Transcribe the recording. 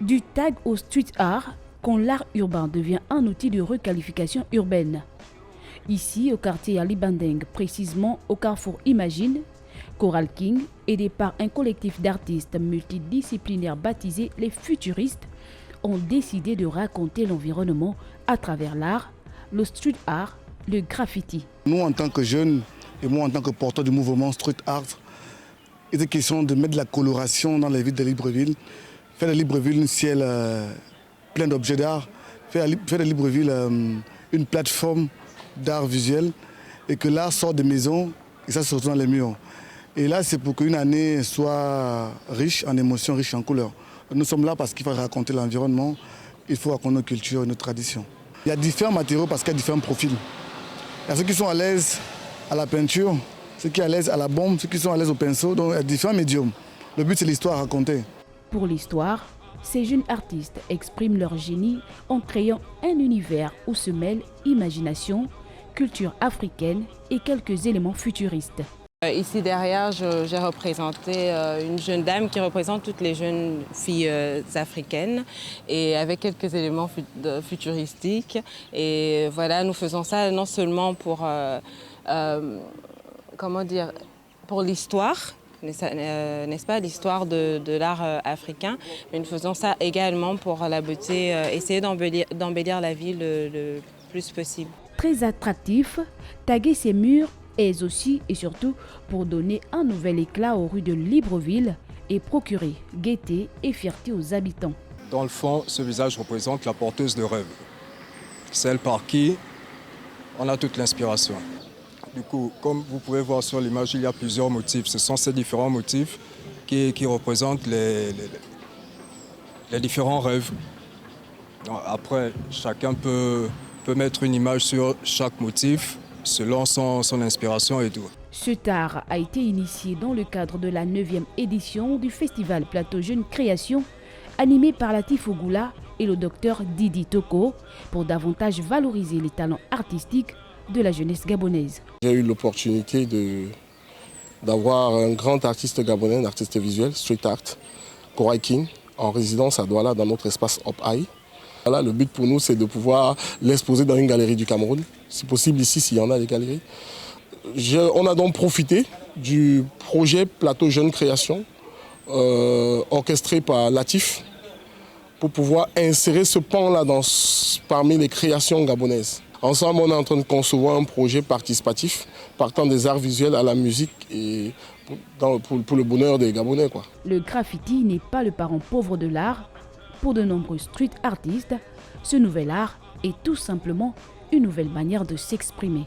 Du tag au street art, quand l'art urbain devient un outil de requalification urbaine. Ici, au quartier Ali Bandeng, précisément au carrefour Imagine, Coral King, aidé par un collectif d'artistes multidisciplinaires baptisés les Futuristes, ont décidé de raconter l'environnement à travers l'art, le street art, le graffiti. Nous, en tant que jeunes, et moi en tant que porteur du mouvement street art, il était question de mettre de la coloration dans les villes de Libreville, faire de Libreville un ciel plein d'objets d'art, faire de Libreville une plateforme d'art visuel et que l'art sort des maisons et ça se retrouve dans les murs. Et là, c'est pour qu'une année soit riche en émotions, riche en couleurs. Nous sommes là parce qu'il faut raconter l'environnement, il faut raconter nos cultures et nos traditions. Il y a différents matériaux parce qu'il y a différents profils. Il y a ceux qui sont à l'aise à la peinture, ceux qui sont à l'aise à la bombe, ceux qui sont à l'aise au pinceau, donc il y a différents médiums. Le but, c'est l'histoire à raconter. Pour l'histoire, ces jeunes artistes expriment leur génie en créant un univers où se mêlent imagination, culture africaine et quelques éléments futuristes. Ici derrière, j'ai représenté une jeune dame qui représente toutes les jeunes filles africaines et avec quelques éléments futuristiques. Et voilà, nous faisons ça non seulement pour, pour l'histoire, n'est-ce pas, l'histoire de l'art africain, mais nous faisons ça également pour la beauté, essayer d'embellir la ville le plus possible. Très attractif, taguer ces murs est aussi et surtout pour donner un nouvel éclat aux rues de Libreville et procurer gaieté et fierté aux habitants. Dans le fond, ce visage représente la porteuse de rêve, celle par qui on a toute l'inspiration. Du coup, comme vous pouvez voir sur l'image, il y a plusieurs motifs. Ce sont ces différents motifs qui représentent les différents rêves. Après, chacun peut mettre une image sur chaque motif selon son inspiration et tout. Cet art a été initié dans le cadre de la 9e édition du festival Plateau Jeunes Création, animé par Latif Ogoula et le docteur Didi Toko, pour davantage valoriser les talents artistiques de la jeunesse gabonaise. J'ai eu l'opportunité d'avoir un grand artiste gabonais, un artiste visuel, street art, Coral King, en résidence à Douala dans notre espace Up High. Voilà, le but pour nous, c'est de pouvoir l'exposer dans une galerie du Cameroun. C'est possible ici, s'il y en a des galeries. On a donc profité du projet Plateau Jeunes Création, orchestré par Latif, pour pouvoir insérer ce pan-là parmi les créations gabonaises. Ensemble, on est en train de concevoir un projet participatif partant des arts visuels à la musique et pour le bonheur des Gabonais, quoi. Le graffiti n'est pas le parent pauvre de l'art. Pour de nombreux street artistes, ce nouvel art est tout simplement une nouvelle manière de s'exprimer.